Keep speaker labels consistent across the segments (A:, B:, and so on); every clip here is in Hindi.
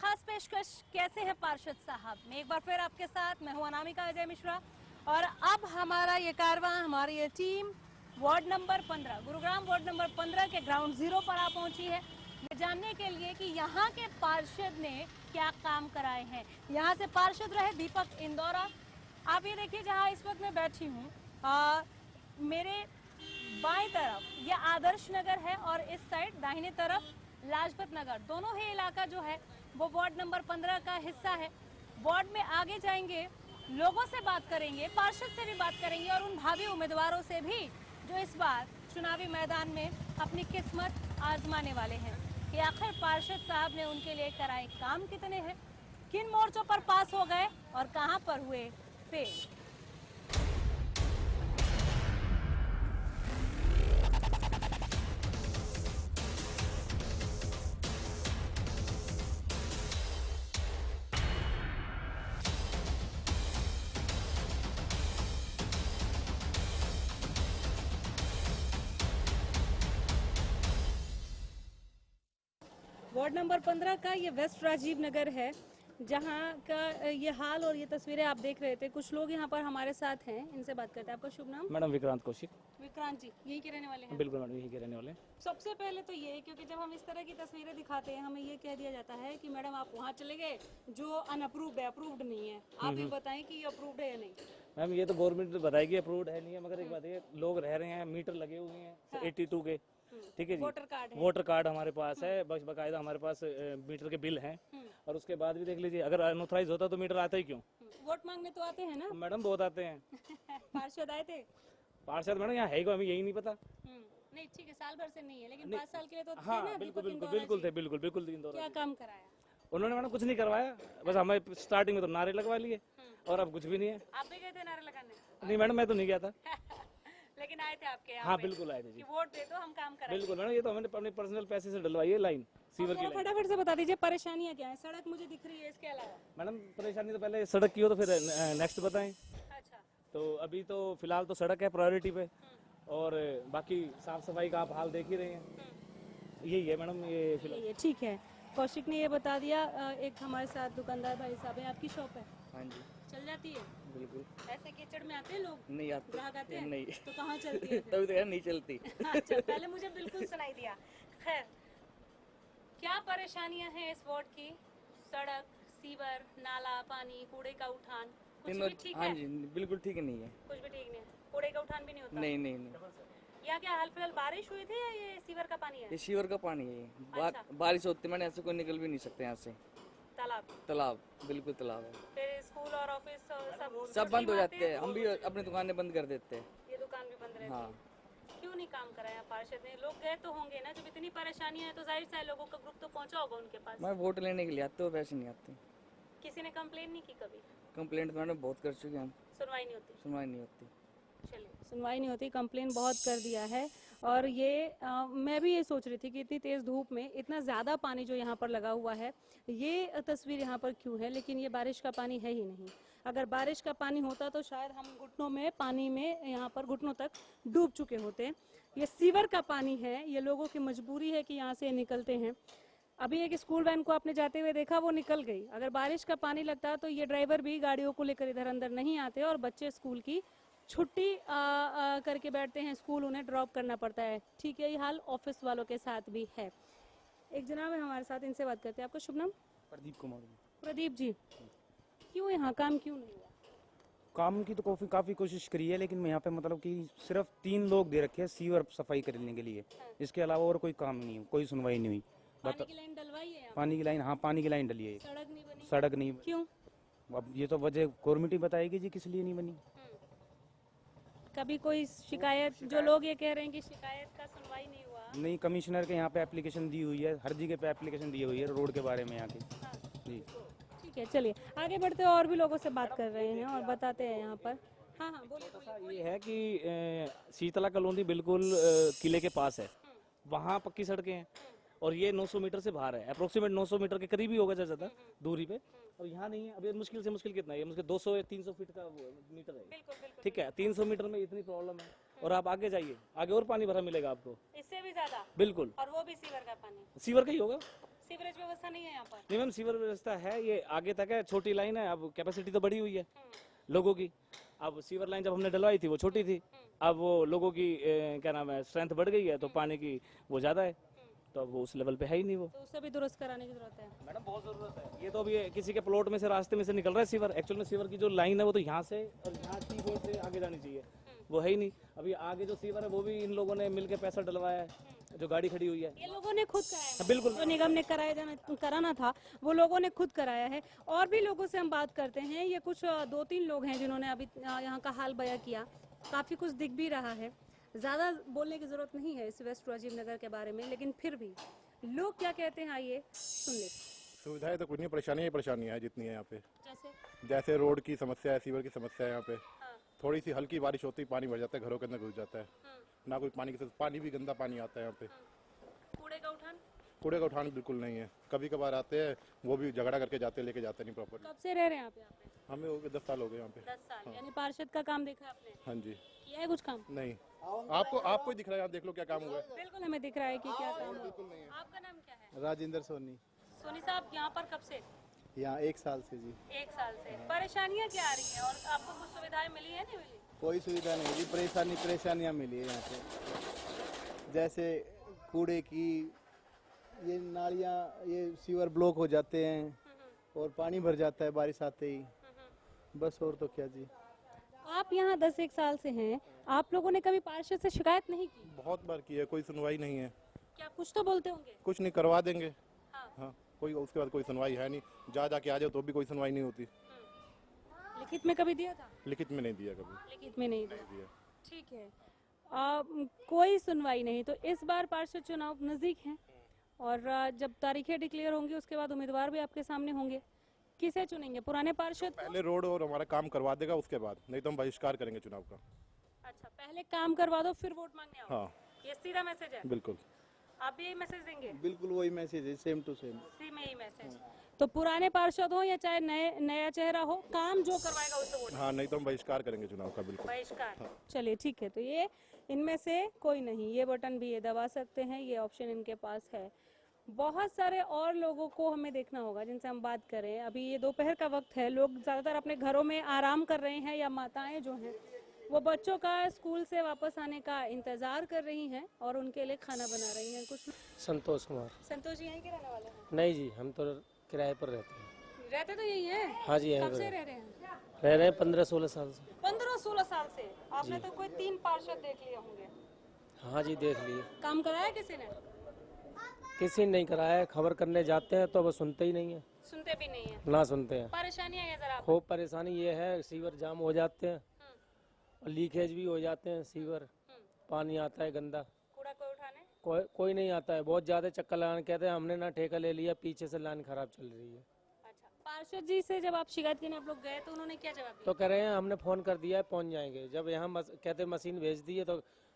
A: खास पेशकश कैसे है पार्षद साहब। मैं एक बार फिर आपके साथ, मैं हूं अनामिका अजय मिश्रा और अब हमारा ये कारवां, हमारी ये team ward number 15 Gurugram ward number 15 के ग्राउंड जीरो पर आ पहुंची है, ये जानने के लिए कि यहाँ के पार्षद ने क्या काम कराए हैं। यहाँ से पार्षद रहे दीपक इंदौरा। आप ये देखिए, जहाँ इस वक्त मैं बैठी हूँ, मेरे बाएं तरफ ये आदर्श नगर है और इस साइड दाहिने तरफ लाजपत नगर। दोनों ही इलाका जो है वो वार्ड नंबर 15 का हिस्सा है। वार्ड में आगे जाएंगे, लोगों से बात करेंगे, पार्षद से भी बात करेंगे और उन भावी उम्मीदवारों से भी जो इस बार चुनावी मैदान में अपनी किस्मत आजमाने वाले हैं कि आखिर पार्षद साहब ने उनके लिए कराए काम कितने हैं, किन मोर्चों पर पास हो गए और कहां पर हुए फेल। वार्ड नंबर 15 का ये वेस्ट राजीव नगर है, जहाँ का ये हाल और ये तस्वीरें आप देख रहे थे। कुछ लोग यहाँ पर हमारे साथ हैं, इनसे बात करते हैं। आपका शुभ नाम?
B: मैडम विक्रांत कौशिक।
A: विक्रांत जी यहीं के रहने वाले हैं?
B: बिल्कुल मैडम, यहीं के रहने वाले हैं।
A: सबसे पहले तो ये, क्योंकि जब हम इस तरह की तस्वीरें दिखाते हैं हमें ये कह दिया जाता है कि मैडम आप वहाँ चले गए जो अनअप्रूव्ड है, अप्रूव्ड नहीं है। आप ये बताएं कि ये अप्रूव्ड है या नहीं।
B: मैम ये तो गवर्नमेंट बताएगी अप्रूव्ड है नहीं है, मगर एक बात है, लोग रह रहे हैं, मीटर लगे हुए हैं 82 के, ठीक है जी।
A: वोटर कार्ड है,
B: वोटर कार्ड हमारे पास है, बस बकायदा हमारे पास मीटर के बिल हैं। और उसके बाद भी देख लीजिए, अगर अनऑथराइज होता तो मीटर आता ही क्यों।
A: वोट मांगने तो आते हैं ना?
B: मैडम बहुत आते हैं।
A: पार्षद आए थे?
B: पार्षद मैडम यहाँ है, हमें यही नहीं पता।
A: नहीं ठीक है, साल भर से नहीं है, लेकिन 5 साल के लिए तो थे
B: हाँ
A: ना।
B: बिल्कुल बिल्कुल बिल्कुल थे, बिल्कुल बिल्कुल।
A: क्या काम कराया
B: उन्होंने मैडम कुछ नहीं करवाया, बस हमें स्टार्टिंग में तो नारे लगवा लिए और अब कुछ भी नहीं है।
A: आप भी गए थे नारे लगाने?
B: नहीं मैडम, मैं तो नहीं गया था।
A: लेकिन आए थे आपके यहाँ?
B: हाँ बिल्कुल आए थे जी।
A: कि वोट दे दो, हम काम कराएंगे।
B: बिल्कुल मैडम, ये तो हमने अपने पर्सनल पैसे से डलवाई है लाइन, सीवर की लाइन।
A: फटाफट से बता दीजिए परेशानियाँ क्या है। सड़क मुझे दिख रही है, इसके अलावा?
B: मैडम परेशानी तो पहले सड़क की हो तो फिर नेक्स्ट बताएं।
A: अच्छा,
B: तो अभी तो फिलहाल तो सड़क है प्रायोरिटी पे, और बाकी साफ सफाई का आप हाल देख ही रहे हैं। यही है मैडम ये फिलहाल।
A: ये ठीक है। कौशिक ने ये बता दिया। एक हमारे साथ दुकानदार भाई साहब है, आपकी शॉप है?
B: हाँ जी
A: चल जाती है?
B: बिल्कुल।
A: ऐसे कीचड़ में आते हैं लोग?
B: नहीं आते,
A: ग्राहक आते हैं?
B: नहीं।
A: तो कहाँ चलती है फिर?
B: तभी तो यार नहीं चलती।
A: अच्छा, पहले मुझे बिल्कुल सुनाई दिया। खैर, क्या परेशानियां हैं इस वार्ड की? सड़क, सीवर, नाला, पानी, कूड़े का उठान, कुछ भी ठीक है?
B: हाँ जी बिल्कुल ठीक नहीं है।
A: कुछ भी ठीक नहीं है? कूड़े का उठान भी नहीं होता?
B: नहीं नहीं नहीं,
A: यहाँ क्या हाल फिलहाल बारिश हुई थी या ये सीवर का पानी है?
B: ये सीवर का पानी है।
A: अच्छा।
B: बारिश होती मैंने ऐसे कोई निकल भी नहीं सकते यहाँ से।
A: तालाब?
B: तालाब, बिल्कुल तालाब है।
A: फिर स्कूल और ऑफिस
B: सब बंद हो जाते हैं, हम भी अपनी दुकानें बंद कर देते हैं।
A: ये दुकान भी बंद रहती
B: हाँ।
A: है। क्यों नहीं काम कराया पार्षद ने? लोग गए तो होंगे ना, जब इतनी परेशानियां हैं तो जाहिर सा है लोगों का ग्रुप तो पहुंचा होगा उनके पास।
B: मैं वोट लेने के लिए आते हो, वैसे नहीं आते।
A: किसी ने कंप्लेन नहीं की कभी?
B: कंप्लेंट तो मैंने बहुत कर चुके हैं हम,
A: सुनवाई नहीं होती?
B: सुनवाई नहीं होती।
A: चलिए, सुनवाई नहीं होती, कंप्लेन बहुत कर दिया है। और ये मैं भी ये सोच रही थी कि इतनी तेज धूप में इतना ज़्यादा पानी जो यहाँ पर लगा हुआ है, ये तस्वीर यहाँ पर क्यों है? लेकिन ये बारिश का पानी है ही नहीं। अगर बारिश का पानी होता तो शायद हम घुटनों में पानी में यहाँ पर घुटनों तक डूब चुके होते। ये सीवर का पानी है, ये लोगों की मजबूरी है कि यहाँ से निकलते हैं। अभी एक स्कूल वैन को आपने जाते हुए देखा, वो निकल गई। अगर बारिश का पानी लगता तो ये ड्राइवर भी गाड़ियों को लेकर इधर अंदर नहीं आते और बच्चे स्कूल की छुट्टी करके बैठते हैं, स्कूल उन्हें ड्रॉप करना पड़ता है। ठीक है, ये हाल ऑफिस वालों के साथ भी है। एक जनाब है हमारे साथ, इनसे बात करते हैं। आपका शुभ नाम?
C: प्रदीप कुमार।
A: प्रदीप जी, क्यों यहाँ काम क्यों नहीं हुआ?
C: काम की तो काफी कोशिश करी है, लेकिन यहाँ पे मतलब कि सिर्फ 3 लोग दे रखे हैं सीवर सफाई करने के लिए। इसके अलावा और कोई काम नहीं, कोई सुनवाई नहीं हुई।
A: पानी की लाइन डलवाई है यहाँ?
C: पानी की लाइन, हाँ पानी की लाइन डली है।
A: सड़क नहीं बनी?
C: सड़क नहीं।
A: क्यों?
C: अब ये तो वजह गवर्नमेंट ही बताएगी जी किस लिए नहीं बनी।
A: कभी कोई शिकायत? जो लोग ये कह रहे हैं कि शिकायत का सुनवाई नहीं हुआ।
C: नहीं, कमिश्नर के यहाँ पे एप्लीकेशन दी हुई है, हर जगह पे एप्लीकेशन दी हुई है रोड के बारे में यहाँ की जी।
A: ठीक है, चलिए आगे बढ़ते हैं, और भी लोगों से बात कर रहे हैं और बताते हैं यहाँ पर। हाँ हाँ बोलिए।
B: ये है कि शीतला कॉलोनी बिल्कुल किले के पास है, वहाँ पक्की सड़कें हैं और ये 900 मीटर से बाहर है, अप्रोक्सीमेट 900 मीटर के करीब ही होगा ज्यादा दूरी पे, और यहाँ नहीं है। अभी मुश्किल से मुश्किल कितना है, मुश्किल 200 या 300 फीट का मीटर है। ठीक है, 300 मीटर में इतनी प्रॉब्लम है, और आप आगे जाइए, आगे और पानी भरा मिलेगा आपको,
A: इससे भी ज्यादा?
B: बिल्कुल।
A: और वो भी सीवर का पानी?
B: सीवर का ही होगा,
A: सीवरेज व्यवस्था नहीं है यहाँ पर?
B: नहीं मैम, सीवर व्यवस्था है, ये आगे तक है, छोटी लाइन है, अब कैपेसिटी तो बड़ी हुई है लोगों की। अब सीवर लाइन जब हमने डलवाई थी वो छोटी थी, अब वो लोगों की क्या नाम है, स्ट्रेंथ बढ़ गई है, तो पानी की वो ज़्यादा है, तो अब वो उस लेवल पे है ही नहीं वो।
A: तो उसे भी दुरुस्त कराने की जरूरत है।
B: मैडम बहुत ज़रूरत है, ये तो अभी किसी के प्लॉट में से, रास्ते में से निकल रहा है सीवर। एक्चुअल में सीवर की जो लाइन है वो तो यहाँ से और यहाँ की वो से आगे जानी चाहिए, वो है ही नहीं। अभी आगे जो सीवर है वो भी इन लोगों ने मिलके पैसा डलवाया है, जो गाड़ी खड़ी हुई है।
A: ये लोगों ने खुद कराया है?
B: बिल्कुल।
A: जो निगम ने कराना था वो लोगों ने खुद कराया है। और भी लोगों से हम बात करते हैं। ये कुछ 2-3 लोग हैं जिन्होंने अभी यहाँ का हाल बयां किया। काफी कुछ दिख भी रहा है, ज्यादा बोलने की जरूरत नहीं है इस वेस्ट राजीव नगर के बारे में, लेकिन फिर भी लोग क्या कहते हैं आइए सुन लेते हैं।
D: सुविधाएं तो कुछ नहीं, परेशानी ही परेशानी है जितनी है यहाँ पे।
A: जैसे
D: जैसे रोड की समस्या है, सीवर की समस्या है यहाँ पे।
A: हाँ।
D: थोड़ी सी हल्की बारिश होती ही पानी भर जाता है, घरों के अंदर घुस जाता है। ना कोई पानी की, पानी भी गंदा पानी आता है यहाँ पे।
A: कूड़े का उठान
D: कूड़े का उठान बिल्कुल नहीं है, कभी कभार आते हैं, वो भी झगड़ा करके जाते हैं, लेके जाते नहीं प्रॉपर।
A: कब से रह रहे हैं आप यहाँ पे?
D: हमें हो गए 10 साल हो गए यहाँ पे।
A: 10 साल। यानी पार्षद का काम देखा आपने?
D: हाँ जी।
A: किया है कुछ काम?
D: नहीं, आपको ही दिख रहा है, आप देख लो क्या काम हुआ है।
A: बिल्कुल हमें दिख रहा है कि क्या काम है। आपका नाम क्या है?
E: राजेंद्र सोनी।
A: सोनी साहब यहाँ पर कब से?
E: यहाँ 1 साल से जी।
A: 1 साल से। परेशानियाँ क्या आ रही हैं और आपको कुछ सुविधाएं मिली है नहीं मिली?
E: कोई सुविधा नहीं जी, परेशानियाँ मिली है यहाँ पे। जैसे कूड़े की, ये नालियाँ, ये सीवर ब्लॉक हो जाते हैं और पानी भर जाता है बारिश आते ही, बस और तो क्या जी।
A: आप यहाँ 10-1 साल से हैं, आप लोगों ने कभी पार्षद से शिकायत नहीं की?
D: बहुत बार की है, कोई सुनवाई नहीं है।
A: क्या कुछ तो बोलते होंगे?
D: कुछ नहीं, करवा देंगे।
A: हाँ।
D: हाँ, कोई उसके बाद कोई सुनवाई है नहीं। जाके आ जाओ तो भी कोई सुनवाई नहीं होती।
A: लिखित में कभी दिया था?
D: लिखित में नहीं दिया कभी।
A: लिखित में नहीं दिया।
D: दिया।
A: ठीक है। कोई सुनवाई नहीं, तो इस बार पार्षद चुनाव नजदीक हैं और जब तारीखें डिक्लेयर होंगी उसके बाद उम्मीदवार भी आपके सामने होंगे। किसे चुनेंगे, पुराने पार्षद को?
D: पहले रोड और हमारा काम करवा देगा, उसके बाद, नहीं तो हम बहिष्कार करेंगे चुनाव का।
A: अच्छा, पहले काम करवा दो फिर वोट मांगने आओ।
D: हाँ
A: ये सीधा मैसेज है?
D: बिल्कुल।
A: आप भी यही मैसेज देंगे?
E: बिल्कुल वही मैसेज है, सेम टू सेम।
A: सेम यही मैसेज। तो पुराने पार्षद हो या चाहे नया चेहरा हो, काम जो करवाएगा उसे वोट।
D: हाँ, नहीं तो हम बहिष्कार करेंगे चुनाव का, बिल्कुल।
A: बहिष्कार। चलिए ठीक है, तो ये इनमें से कोई नहीं, ये बटन भी ये दबा सकते हैं, ये ऑप्शन इनके पास है। बहुत सारे और लोगों को हमें देखना होगा जिनसे हम बात करें। अभी ये दोपहर का वक्त है, लोग ज़्यादातर अपने घरों में आराम कर रहे हैं या माताएं जो हैं वो बच्चों का स्कूल से वापस आने का इंतजार कर रही हैं और उनके लिए खाना बना रही हैं। कुछ
F: संतोष कुमार।
A: संतोष जी यहीं के रहने वाले हैं?
F: नहीं जी, हम तो किराए पर रहते हैं।
A: रहते तो यही हैं?
F: हाँ जी,
A: कब
F: यहीं
A: से
F: पर
A: रह रहे हैं?
F: रह रहे हैं 15-16 साल से।
A: 15-16 साल से। आपने तो कोई 3 पार्षद देख लिए होंगे।
F: हाँ जी, देख लिए।
A: काम कराया किसी ने?
F: किसी ने नहीं कराया है, खबर करने जाते हैं तो वो सुनते ही नहीं है,
A: सुनते भी नहीं है।
F: ना सुनते हैं।
A: परेशानी है जरा?
F: खूब परेशानी ये है, सीवर जाम हो जाते हैं और लीकेज भी हो जाते हैं सीवर, पानी आता है गंदा,
A: कूड़ा कोई उठाने?
F: कोई नहीं आता है। बहुत ज़्यादा चक्कर लगाने कहते हैं हमने ना ठेका ले लिया, पीछे से लाइन खराब चल रही है।
A: अच्छा, पार्षद जी से जब आप शिकायत करने आप लोग गए तो उन्होंने क्या जवाब दिया?
F: तो कह रहे हैं हमने फ़ोन कर दिया है, पहुँच जाएंगे। जब यहाँ कहते मशीन भेज दी है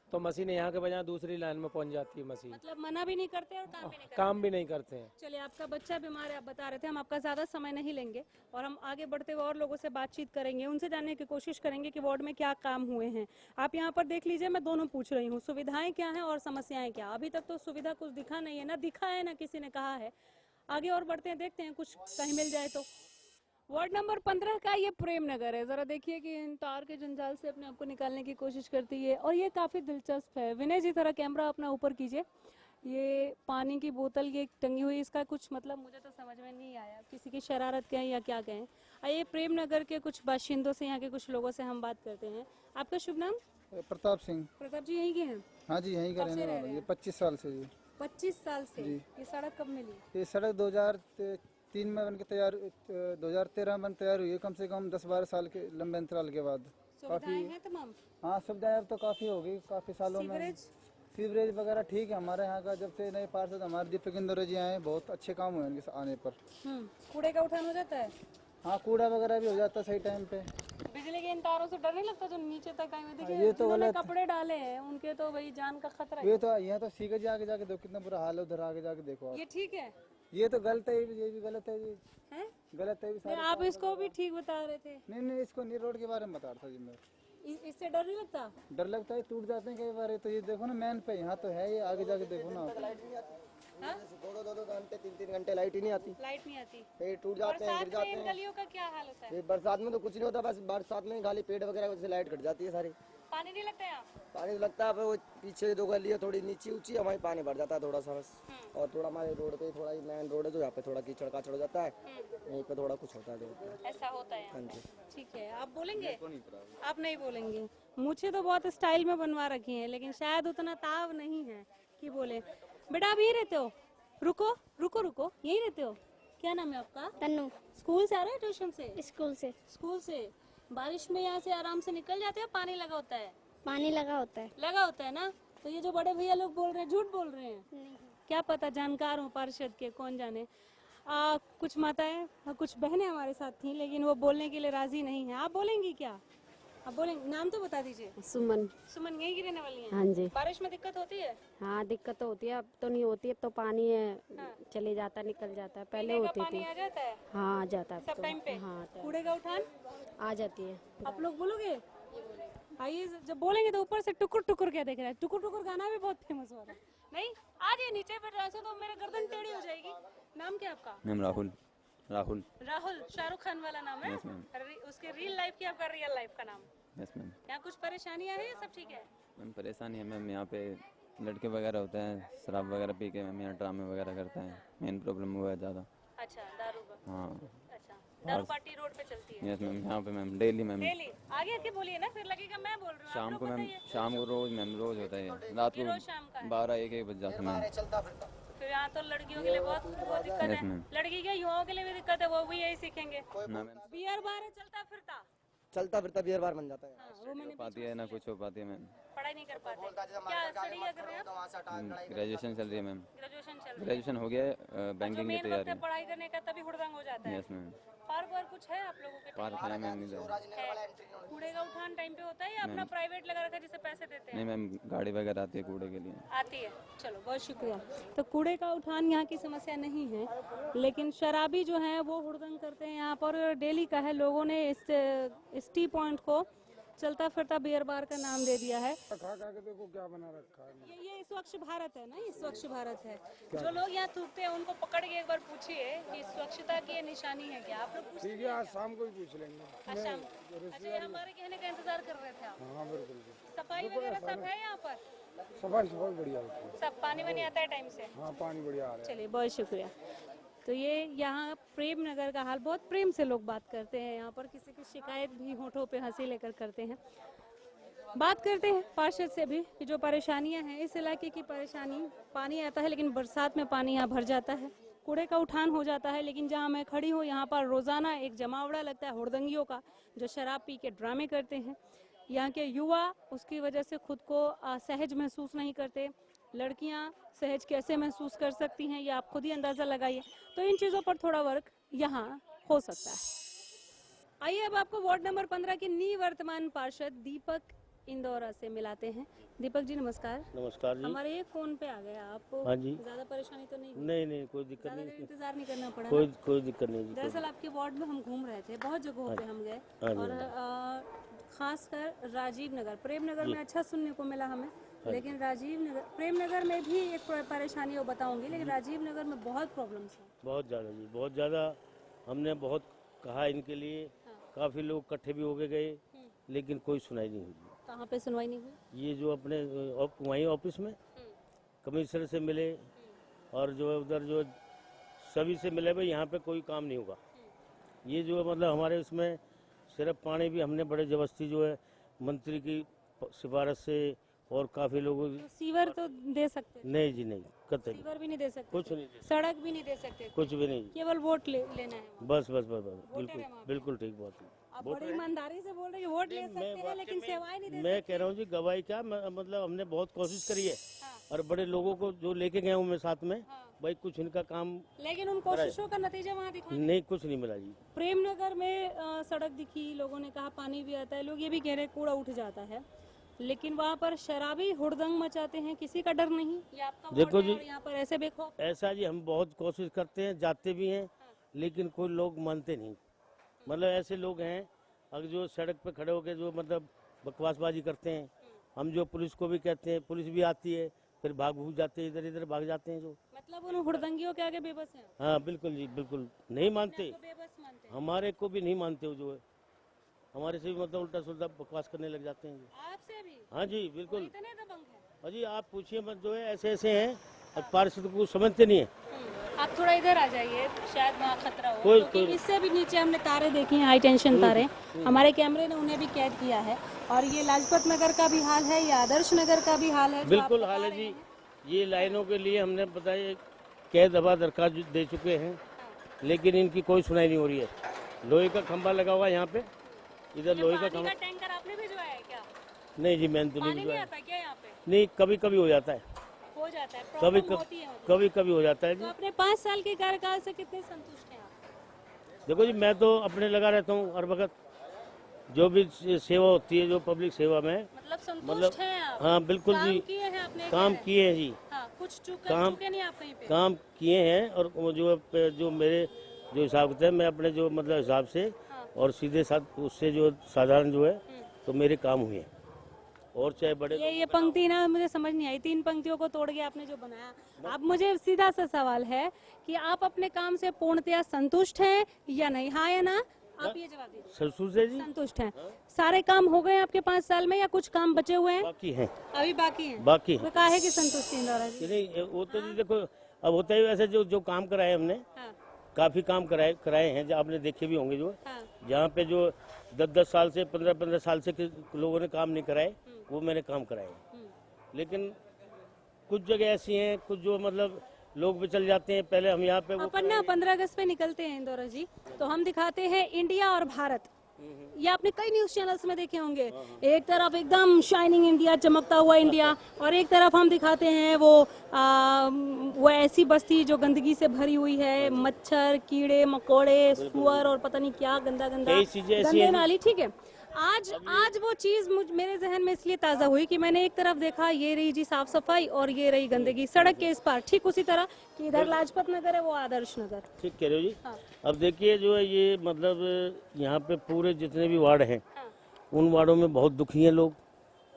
F: तो मशीन यहाँ के बजाय दूसरी लाइन में पहुँच जाती है मशीन।
A: मतलब मना भी नहीं करते और काम भी नहीं करते?
F: काम भी नहीं करते हैं।
A: चलिए, आपका बच्चा बीमार है, आप बता रहे थे, हम आपका ज़्यादा समय नहीं लेंगे और हम आगे बढ़ते हुए और लोगों से बातचीत करेंगे, उनसे जानने की कोशिश करेंगे कि वार्ड में क्या काम हुए हैं। आप यहाँ पर देख लीजिए, मैं दोनों पूछ रही हूँ, सुविधाएं क्या हैं और समस्याएं क्या। अभी तक तो सुविधा कुछ दिखा नहीं है, ना दिखा है ना किसी ने कहा है। आगे और बढ़ते हैं, देखते हैं कुछ कहीं मिल जाए तो। वार्ड नंबर 15 का ये प्रेम नगर है। जरा देखिए कि इन तार के जंजाल से अपने आप को निकालने की कोशिश करती है और ये काफी दिलचस्प है। विनय जी, जरा कैमरा अपना ऊपर कीजिए। ये पानी की बोतल ये टंगी हुई, इसका कुछ मतलब मुझे तो समझ में नहीं आया, किसी की शरारत कहें या क्या कहें। आइए प्रेम नगर के कुछ बाशिंदों से, यहाँ के कुछ लोगों से हम बात करते हैं। आपका शुभ नाम?
E: प्रताप सिंह।
A: प्रताप जी यहीं के हैं?
E: हाँ जी, यहीं का
A: कब से
E: रहने
A: रह
E: वाला
A: रहे
E: ये
A: हैं?
E: 25 साल से जी।
A: 25 साल से। ये सड़क कब मिली?
E: ये सड़क 2003 में बन के तैयार, 2013 में तैयार हुई है, कम से कम 10-12 साल के लंबे अंतराल के बाद।
A: सुविधाएं हैं तमाम?
E: हाँ, सुविधाएं अब तो काफ़ी हो गई काफ़ी सालों में। सीवरेज वगैरह ठीक है हमारे यहाँ का। जब से नए पार्षद हमारे दीपक इंदौर जी आए, बहुत अच्छे काम हुए उनके आने पर।
A: कूड़े का उठान हो जाता है?
E: हाँ, कूड़ा वगैरह भी हो जाता है सही टाइम पे।
A: बिजली के इन तारों से डर नहीं लगता जो नीचे तक आए हुए? देखिए,
E: ये तो
A: उन्होंने
E: गलत।
A: कपड़े डाले हैं, उनके तो भाई जान का खतरा है।
E: ये तो यहाँ तो सीखे जाके जाके देखो कितना बुरा हाल है, उधर आगे जाके देखो आप।
A: ये ठीक है?
E: ये तो गलत है, ये भी गलत है जी।
A: हैं?
E: गलत है भी
A: नहीं,
E: सारे।
A: आप इसको भी ठीक बता रहे थे।
E: नहीं, इसको नहीं, रोड के बारे में बता रहा था जी मैं।
A: इससे डर नहीं लगता?
E: डर लगता है, टूट जाते हैं कई बार। तो ये देखो ना, मेन पे यहाँ तो है, ये आगे जाके देखो ना आप।
A: हाँ?
G: दो घंटे 3 घंटे लाइट ही नहीं आती,
A: लाइट नहीं आती।
G: पेड़ टूट जाते हैं, गिर
A: बरसात में
G: जाते
A: इन
G: हैं।
A: गलियों का क्या हाल होता है?
G: फिर बरसात में तो कुछ नहीं होता, बस बरसात में खाली पेड़ वगैरह से लाइट कट जाती है सारी।
A: पानी नहीं लगता यहाँ?
G: पानी तो लगता है, वो पीछे 2 गली है थोड़ी नीची ऊंची, हमारी पानी भर जाता है थोड़ा सा बस। और थोड़ा हमारे रोड पे थोड़ा मेन रोड है जो यहाँ पे थोड़ा कीचड़ काचड़ हो जाता है, यहीं पे थोड़ा कुछ होता है।
A: ऐसा होता है
G: हाँ
A: यहाँ?
G: जी।
A: ठीक है, आप बोलेंगे? आप नहीं बोलेंगे। मुझे तो बहुत स्टाइल में बनवा रखी है, लेकिन शायद उतना ताव नहीं है कि बोले। बेटा आप यहीं रहते हो? रुको रुको रुको, यहीं रहते हो? क्या नाम है आपका?
H: तन्नू।
A: स्कूल से आ रहे हो? ट्यूशन से?
H: स्कूल से।
A: स्कूल से। बारिश में यहाँ से आराम से निकल जाते हो? पानी लगा होता है?
H: पानी लगा होता है।
A: लगा होता है ना? तो ये जो बड़े भैया लोग बोल रहे हैं झूठ बोल रहे हैं?
H: नहीं।
A: क्या पता, जानकार हो पार्षद के, कौन जाने। कुछ माताएं कुछ बहनें हमारे साथ थी, लेकिन वो बोलने के लिए राजी नहीं है। आप बोलेंगी क्या? आप बोलेंगे? नाम तो बता दीजिए।
I: सुमन।
A: सुमन यहीं की रहने वाली हैं?
I: हाँ जी।
A: बारिश में दिक्कत होती है?
I: हाँ दिक्कत तो होती है, अब तो नहीं होती, अब तो पानी है चले जाता है, निकल जाता है, पहले
A: पीने का
I: होती
A: पानी
I: थी।
A: आ जाता है
I: हाँ आ जाता है अब
A: सब
I: तो।
A: टाइम पे?
I: हाँ
A: कूड़े का उठान
I: आ जाती है।
A: आप लोग बोलोगे? आइए, जब बोलेंगे तो ऊपर से टुकुर टुकुर क्या देख रहा है? टुकुर टुकुर गाना भी बहुत फेमस हो रहा है। नहीं आ जाइए नीचे, फिर ऐसे तो मेरे गर्दन टेढ़ी हो जाएगी। नाम क्या आपका?
J: नाम राहुल। राहुल।
A: राहुल, शाहरुख खान वाला नाम है?
J: Yes, ma'am.
A: उसके रियल लाइफ की आपका रियल लाइफ का नाम?
J: Yes ma'am.
A: यहाँ कुछ परेशानियाँ हैं या सब ठीक है?
J: मैम परेशानी है मैम, यहाँ पे लड़के वगैरह होते हैं, शराब वगैरह पी के मैम यहाँ ड्रामे वगैरह करते हैं, मेन प्रॉब्लम हुआ है ज़्यादा।
A: अच्छा, दारू का?
J: हाँ।
A: अच्छा, दारू पार्टी रोड पे चलती है?
J: यस मैम, यहाँ पे मैम डेली मैम।
A: डेली? आगे आके बोलिए ना, फिर लगेगा मैं बोल रही हूँ।
J: शाम को मैम, शाम को रोज मैम, रोज होता है, रात
A: रोज
J: को
A: शाम का है?
J: 12-1 बज जाता है मैम।
A: फिर यहाँ तो लड़कियों के लिए बहुत वो दिक्कत
J: Yes,
A: है।
J: ma'am.
A: लड़की के युवाओं के लिए भी दिक्कत है, वो भी यही सीखेंगे।
J: ना मैम
A: बियर बार है, चलता फिरता?
G: चलता फिरता बियर बार बन जाता है।
A: हाँ, वो मैंने
J: हो पाती है ना कुछ हो पाती है मैम।
A: पढ़ाई नहीं कर पाते। क्या स्टडी क्या कर रहे हैं आप?
J: ग्रेजुएशन चल रही है मैम।
A: ग्रेजुएशन चल रही है?
J: ग्रेजुएशन हो गया है, बैंकिंग की
A: मेन वक्त
J: तैयारी
A: है पढ़ाई करने का, तभी हुड़दंग हो जाता है।
J: Yes ma'am.
A: पार्क वार्क कुछ है आप लोगों के?
J: पार्क है मैम इधर।
A: है। कूड़े का उठान टाइम पे होता है या अपना प्राइवेट लगा रखा है जिसे पैसे देते
J: नहीं
A: हैं?
J: मैम, गाड़ी वगैरह आती है कूड़े के लिए।
A: आती है, चलो बहुत शुक्रिया। तो कूड़े का उठान यहाँ की समस्या नहीं है, लेकिन शराबी जो हैं वो हुड़दंग करते हैं यहाँ पर। डेली का है, लोगों ने इस टी पॉइंट को चलता फिरता बियर बार का नाम दे दिया है।
K: खा खा के देखो क्या बना रखा है।
A: ये स्वच्छ भारत है ना, ये स्वच्छ भारत है। जो लोग यहाँ थूकते हैं उनको पकड़ के एक बार पूछिए कि स्वच्छता की ये निशानी है क्या? आप लोग पूछते
K: ठीक है, आज शाम को ही पूछ लेंगे।
A: हैं? शाम अच्छा, ये हमारे कहने का इंतजार कर रहे थे आप?
K: हाँ बिल्कुल।
A: सफाई वगैरह सब है यहाँ पर?
K: सफाई सफाई बढ़िया होती है।
A: सब पानी वानी आता है टाइम से?
K: हाँ पानी बढ़िया आ रहा है।
A: चलिए बहुत शुक्रिया। तो ये यहाँ प्रेम नगर का हाल, बहुत प्रेम से लोग बात करते हैं यहाँ पर, किसी की शिकायत भी होठों पे हंसी लेकर करते हैं। बात करते हैं पार्षद से भी कि जो परेशानियां हैं इस इलाके की। परेशानी, पानी आता है लेकिन बरसात में पानी यहाँ भर जाता है, कूड़े का उठान हो जाता है। लेकिन जहाँ मैं खड़ी हूँ यहाँ पर रोजाना एक जमावड़ा लगता है हुड़दंगियों का, जो शराब पी के ड्रामे करते हैं। यहाँ के युवा उसकी वजह से खुद को सहज महसूस नहीं करते। लड़कियाँ सहज कैसे महसूस कर सकती हैं ये आप खुद ही अंदाज़ा लगाइए। तो इन चीज़ों पर थोड़ा वर्क यहाँ हो सकता है। आइए अब आपको वार्ड नंबर 15 के निवर्तमान पार्षद दीपक इंदौरा से मिलाते हैं। दीपक जी नमस्कार।
L: नमस्कार जी।
A: हमारे एक फोन पे आ गया, आपको
L: हाँ जी।
A: ज्यादा परेशानी तो नहीं हुई?
L: नहीं कोई दिक्कत
A: ज्यादा
L: नहीं,
A: देर इंतजार नहीं करना पड़ा?
L: कोई दिक्कत नहीं जी।
A: दरअसल आपके वार्ड में हम घूम रहे थे, बहुत जगहों पे हम गए,
L: हाँ जी।
A: और खासकर राजीव नगर, प्रेम नगर में अच्छा सुनने को मिला हमें, लेकिन राजीव नगर, प्रेम नगर में भी एक परेशानी वो बताऊंगी, लेकिन राजीव नगर में बहुत प्रॉब्लम्स हैं।
L: बहुत ज़्यादा जी, बहुत ज़्यादा। हमने बहुत कहा इनके लिए, काफ़ी लोग इकट्ठे भी होके गए, लेकिन कोई सुनाई नहीं हुई।
A: कहाँ पे सुनवाई नहीं हुई?
L: ये जो अपने वहीं ऑफिस में कमिश्नर से मिले और जो उधर जो सभी से मिले, भाई यहाँ पे कोई काम नहीं होगा। ये जो मतलब हमारे उसमें सिर्फ पानी भी हमने बड़े जबरदस्ती जो है मंत्री की सिफारिश से और काफ़ी लोगों
A: तो सीवर तो दे सकते थे?
L: नहीं जी नहीं, कतई
A: सीवर भी नहीं दे सकते?
L: कुछ नहीं,
A: सड़क भी नहीं दे सकते?
L: कुछ भी नहीं,
A: केवल वोट लेना है?
L: बस बिल्कुल बिल्कुल ठीक बात है।
A: आप बड़ी ईमानदारी से बोल रहे हैं वोट ले सकते हैं, लेकिन सेवाएं नहीं दे सकते।
L: मैं कह रहा हूँ जी, गवाही क्या, मतलब हमने बहुत कोशिश करी है और बड़े लोगों को जो लेके गए हूँ मैं साथ में, भाई कुछ इनका काम,
A: लेकिन उन कोशिशों का नतीजा वहाँ दिखा
L: नहीं, कुछ नहीं मिला जी।
A: प्रेम नगर में सड़क दिखी, लोगों ने कहा पानी भी आता है, लोग ये भी कह रहे हैं कूड़ा उठ जाता है, लेकिन वहाँ पर शराबी हुड़दंग मचाते हैं, किसी का डर नहीं। ये आपका
L: देखो
A: वार्ड है
L: जी,
A: और यहाँ पर ऐसे बेखौफ?
L: ऐसा जी, हम बहुत कोशिश करते हैं, जाते भी हैं, लेकिन कोई लोग मानते नहीं। मतलब ऐसे लोग हैं अगर जो सड़क पे खड़े होकर जो मतलब बकवासबाजी करते हैं। हम जो पुलिस को भी कहते हैं, पुलिस भी आती है, फिर भाग भूग जाते हैं, इधर इधर भाग जाते हैं जो।
A: मतलब उन हुड़दंगियों के आगे बेबस हैं आप?
L: हाँ बिल्कुल जी, बिल्कुल नहीं मानते,
A: आपको बेबस मानते हैं?
L: हमारे को भी नहीं मानते वो जो है, हमारे से भी मतलब उल्टा सुल्टा बकवास करने लग जाते हैं जो।
A: आपसे भी?
L: हाँ जी
A: वो
L: बिल्कुल।
A: इतने दबंग हैं?
L: अजी आप पूछिए मत, जो है ऐसे ऐसे हैं, अब पार्षद को समझते नहीं है।
A: आप थोड़ा इधर आ जाइए, शायद वहाँ खतरा हो,
L: कोई-
A: क्योंकि
L: कोई-
A: इससे भी नीचे हमने तारे देखी हैं, हाई टेंशन तारे। हमारे कैमरे ने उन्हें भी कैद किया है। और ये लाजपत नगर का भी हाल है, ये आदर्श नगर का भी हाल है जो
L: बिल्कुल
A: आप
L: हाल
A: बता
L: है
A: रहे
L: जी।
A: हैं।
L: ये लाइनों के लिए हमने बताया कई दफा दरखास्त दे चुके हैं, लेकिन इनकी कोई सुनाई नहीं हो रही है। लोहे का खंभा लगा हुआ है यहाँ पे, इधर लोहे का
A: पानी
L: खंभा।
A: का टैंकर आपने भिजवाया है क्या?
L: नहीं जी, मैंने तो नहीं
A: पानी नहीं
L: भिजवाया।
A: आता क्या यहाँ पे?
L: नहीं, कभी कभी हो जाता है,
A: हो जाता है,
L: कभी
A: प्रॉब्लम होती है मतलब।
L: कभी कभी हो जाता है
A: तो
L: जी।
A: अपने 5 साल के कार्यकाल से कितने संतुष्ट हैं आप?
L: देखो जी, मैं तो अपने लगा रहता हूँ हर वक्त, जो भी सेवा होती है, जो पब्लिक सेवा में,
A: मतलब संतुष्ट
L: मतलब
A: हैं आप?
L: हाँ बिल्कुल
A: काम
L: जी,
A: किए हैं आपने?
L: काम किए हैं जी,
A: हाँ, कुछ
L: काम-
A: चूके नहीं आप कहीं पे?
L: काम किए हैं। और वो जो मेरे जो हिसाब किताब, मैं अपने जो मतलब हिसाब से
A: हाँ।
L: और सीधे साथ उससे जो साधारण जो है, तो मेरे काम हुए हैं। और चाहे बड़े
A: ये पंक्ति ना मुझे समझ नहीं आई, 3 पंक्तियों को तोड़ के आपने जो बनाया। अब मुझे सीधा सा सवाल है कि आप अपने काम से पूर्णतया संतुष्ट हैं या नहीं? हाँ या ना? आप ये जवाब दीजिए।
L: सरसों से जी
A: संतुष्ट हैं? सारे काम हो गए आपके 5 साल में या कुछ काम बचे हुए हैं?
L: बाकी हैं,
A: अभी बाकी हैं?
L: बाकी
A: तो
L: हैं।
A: काहे की संतुष्टि इंदौरा जी?
L: नहीं, वो तो जी देखो, अब होता ही वैसे, जो जो काम कराए हमने,
A: हाँ,
L: काफी काम कराए हैं, जो आपने देखे भी होंगे, जो
A: हाँ,
L: जहाँ पे जो 10-10 साल से 15-15 साल से लोगों ने काम नहीं कराए, वो मैंने काम कराए हैं। लेकिन कुछ जगह ऐसी हैं, कुछ जो मतलब लोग भी चल जाते हैं। पहले हम यहाँ पे वो
A: अपन ना 15 अगस्त पे निकलते हैं इंदौरा जी, तो हम दिखाते हैं इंडिया और भारत। ये आपने कई न्यूज चैनल्स में देखे होंगे, एक तरफ एकदम शाइनिंग इंडिया, चमकता हुआ इंडिया, और एक तरफ हम दिखाते हैं वो ऐसी बस्ती जो गंदगी से भरी हुई है, मच्छर, कीड़े मकोड़े, सुअर और पता नहीं क्या गंदा गंदा
L: कई चीजें ऐसी
A: गंदे
L: हैं।
A: नाली। ठीक है, आज वो चीज मेरे जहन में इसलिए ताजा हुई कि मैंने एक तरफ देखा, ये रही जी साफ सफाई और ये रही गंदगी सड़क के इस पार, ठीक उसी तरह कि इधर लाजपत नगर है, वो आदर्श नगर।
L: ठीक कह रहे हो जी।
A: हाँ।
L: अब देखिए, जो है ये मतलब यहाँ पे पूरे जितने भी वार्ड हैं,
A: हाँ।
L: उन वार्डों में बहुत दुखी हैं लोग,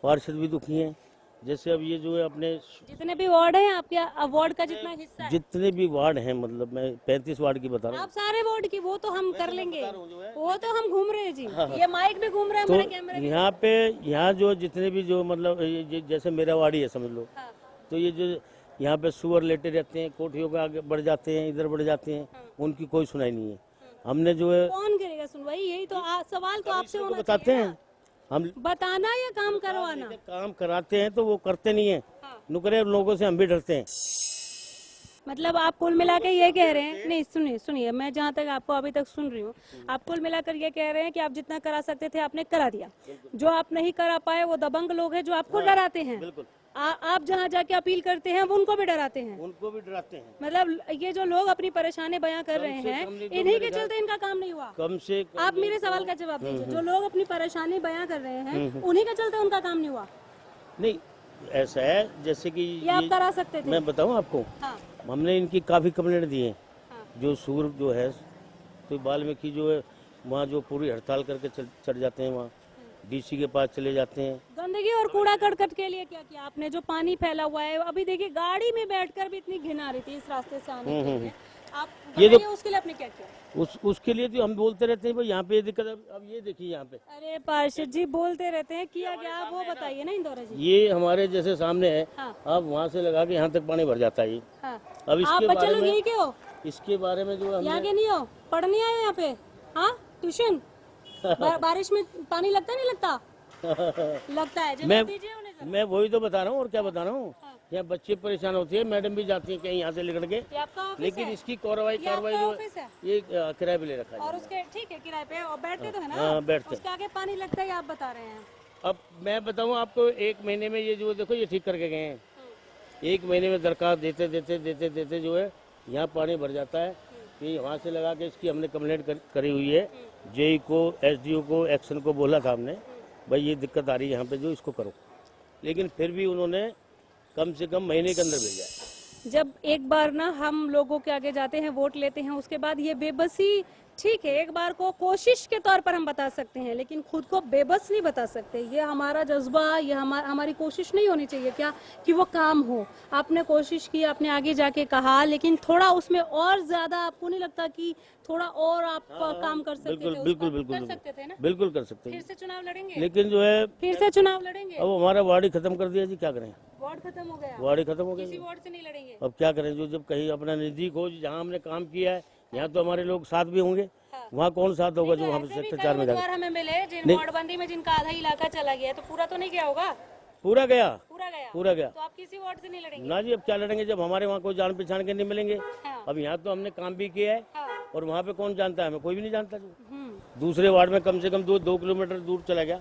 L: पार्षद भी दुखी हैं। जैसे अब ये जो है अपने
A: जितने भी वार्ड हैं आपके, वार्ड का जितना हिस्सा है,
L: जितने भी वार्ड हैं, मतलब मैं 35 वार्ड की बता रहा
A: आप सारे वार्ड की, वो तो हम कर लेंगे, वो तो हम घूम रहे हैं जी, ये माइक भी घूम रहे हैं,
L: हूँ।
A: हमारे
L: तो
A: कैमरे भी।
L: यहाँ पे, यहाँ जो जितने भी जो मतलब जैसे मेरा वार्ड ही है समझ लो,
A: हाँ,
L: तो ये जो यहाँ पे सुअर लेटे रहते हैं, कोठियों के आगे बढ़ जाते हैं, इधर बढ़ जाते हैं, उनकी कोई सुनाई नहीं है। हमने जो है
A: कौन करेगा सुनवाई? यही तो सवाल तो आपसे होना
L: बताते
A: चाहिए
L: हैं,
A: ना।
L: हम
A: बताना या काम करवाना?
L: काम कराते हैं तो वो करते नहीं है।
A: हाँ।
L: नुकरे लोगों से हम भी डरते हैं।
A: मतलब आप कुल मिला के ये कह रहे हैं, नहीं सुनिए सुनिए, मैं जहाँ तक आपको अभी तक सुन रही हूँ, आप कुल मिलाकर ये कह रहे हैं कि आप जितना करा सकते थे आपने करा दिया, जो आप नहीं करा पाए वो दबंग लोग हैं जो आपको डराते हैं।
L: बिल्कुल,
A: आप जहाँ जाके अपील करते हैं वो उनको भी डराते हैं।
L: उनको भी डराते हैं।
A: मतलब ये जो लोग अपनी परेशानी बयां कर रहे हैं, इन्हीं के चलते इनका काम नहीं हुआ।
L: कम से कम
A: आप मेरे सवाल का जवाब दीजिए, जो लोग अपनी परेशानी बयां कर रहे हैं, उन्हीं के चलते उनका काम नहीं हुआ।
L: नहीं, ऐसा है जैसे कि
A: ये आप करा सकते थे।
L: मैं बताऊं आपको,
A: हाँ,
L: हमने इनकी काफी कंप्लेंट दी है।
A: हाँ।
L: जो सूर जो है, तो वाल्मीकि जो है, वहाँ जो पूरी हड़ताल करके चढ़ जाते हैं, वहाँ डीसी के पास चले जाते हैं।
A: गंदगी और कूड़ा करकट के लिए क्या किया आपने? जो पानी फैला हुआ है, अभी देखिए गाड़ी में बैठकर भी इतनी घिन आ रही थी इस रास्ते से आने के लिए, आप
L: ये
A: बताइए उसके लिए आपने क्या किया?
L: उसके लिए तो हम बोलते रहते हैं भाई यहाँ पे ये दिक्कत है। अब ये देखिए यहाँ पे,
A: अरे पार्षद जी बोलते रहते हैं, किया क्या आप वो बताइए ना इंदौरा जी।
L: ये हमारे जैसे सामने है,
A: हाँ,
L: आप वहाँ से लगा के यहाँ तक पानी भर जाता है ये।
A: हाँ।
L: अब
A: आप
L: इसके
A: बच्चे
L: बारे
A: लोग
L: में,
A: यही के हो?
L: इसके बारे में जो
A: यहाँ
L: हमने
A: के नहीं हो? पढ़ने आए हो यहाँ पे? हाँ, ट्यूशन? बारिश में पानी लगता नहीं लगता? लगता है, जवाब दीजिए उन्हें जरा।
L: मैं वही तो बता रहा हूँ, और क्या बता रहा हूँ।
A: हाँ।
L: यहाँ बच्चे परेशान होते हैं, मैडम भी जाती है कहीं यहाँ से निकल के,
A: ये आपका ऑफिस
L: लेकिन
A: है?
L: इसकी कार्रवाई
A: ये आपका
L: जो
A: ऑफिस है?
L: ये किराए पे ले रखा है।
A: और उसके ठीक है किराए पे, और बैठते तो है ना?
L: हाँ, बैठते।
A: उसके आगे पानी लगता है, आप बता रहे हैं।
L: अब मैं बताऊँ आपको, 1 महीने में ये जो देखो ये ठीक करके गए हैं। 1 महीने में दरखास्त देते देते देते देते जो है यहाँ पानी भर जाता है। कि वहाँ से लगा के इसकी हमने कंप्लेंट करी हुई है, जेई को, एसडीओ को, एक्शन को बोला था हमने, भाई ये दिक्कत आ रही है यहाँ पे, जो इसको करो, लेकिन फिर भी उन्होंने कम से कम महीने के अंदर भेजा है।
A: जब एक बार ना हम लोगों के आगे जाते हैं, वोट लेते हैं, उसके बाद ये बेबसी ठीक है, एक बार को कोशिश के तौर पर हम बता सकते हैं, लेकिन खुद को बेबस नहीं बता सकते। ये हमारा जज्बा, ये हमारी कोशिश नहीं होनी चाहिए क्या कि वो काम हो। आपने कोशिश की, आपने आगे जाके कहा, लेकिन थोड़ा उसमें और ज्यादा आपको नहीं लगता कि थोड़ा और आप काम कर सकते थे?
L: बिल्कुल
A: कर सकते थे ना?
L: बिल्कुल कर सकते
A: फिर
L: हैं,
A: से चुनाव लड़ेंगे?
L: लेकिन जो है
A: फिर से चुनाव लड़ेंगे?
L: अब हमारा वार्ड ही खत्म कर दिया जी, क्या करें,
A: वार्ड खत्म हो गया,
L: वार्ड ही खत्म हो
A: किसी
L: गया,
A: वार्ड से नहीं लड़ेंगे?
L: अब क्या करें। जो जब कहीं अपना नजदीक हो, जहाँ हमने काम किया है, यहाँ तो हमारे लोग साथ भी होंगे, वहाँ कौन साथ होगा जो वहाँ पे सेक्टर 4 में
A: उम्मीदवार हमें मिले जिन वार्डबंदी में जिनका आधा इलाका चला गया, तो पूरा तो नहीं गया होगा?
L: पूरा गया,
A: पूरा गया,
L: पूरा गया
A: तो आप किसी वार्ड से नहीं लड़ेंगे?
L: ना जी। अब क्या लड़ेंगे जब हमारे वहाँ कोई जान पहचान के नहीं मिलेंगे।
A: हाँ।
L: अब यहाँ तो हमने काम भी किया है,
A: हाँ।
L: और वहाँ पे कौन जानता है हमें, कोई भी नहीं जानता जी।
A: हम्म।
L: दूसरे वार्ड में कम से कम 2 किलोमीटर दूर चला गया,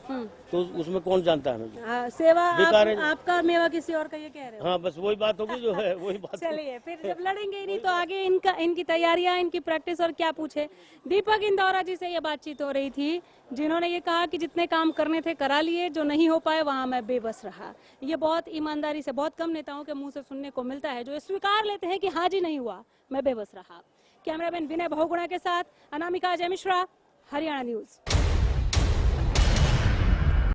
L: तो उसमें कौन जानता है हमें जी।
A: सेवा
L: बेकार है।
A: आपका मेवा किसी और का, ये कह रहे हो?
L: हाँ, बस वही बात होगी जो है, वही बात होगी।
A: चलिए, फिर जब लड़ेंगे ही नहीं तो आगे इनकी तैयारियां, इनकी प्रैक्टिस और क्या पूछे। दीपक इंदौरा जी से ये बातचीत हो रही थी, जिन्होंने ये कहा कि जितने काम करने थे करा लिए, जो नहीं हो पाए वहां मैं बेबस रहा। ये बहुत ईमानदारी से, बहुत कम नेताओं के मुंह से सुनने को मिलता है, जो ये स्वीकार लेते हैं कि हाँ जी नहीं हुआ, मैं बेबस रहा। कैमरामैन विनय बहुगुणा के साथ अनामिका अजय मिश्रा, हरियाणा न्यूज।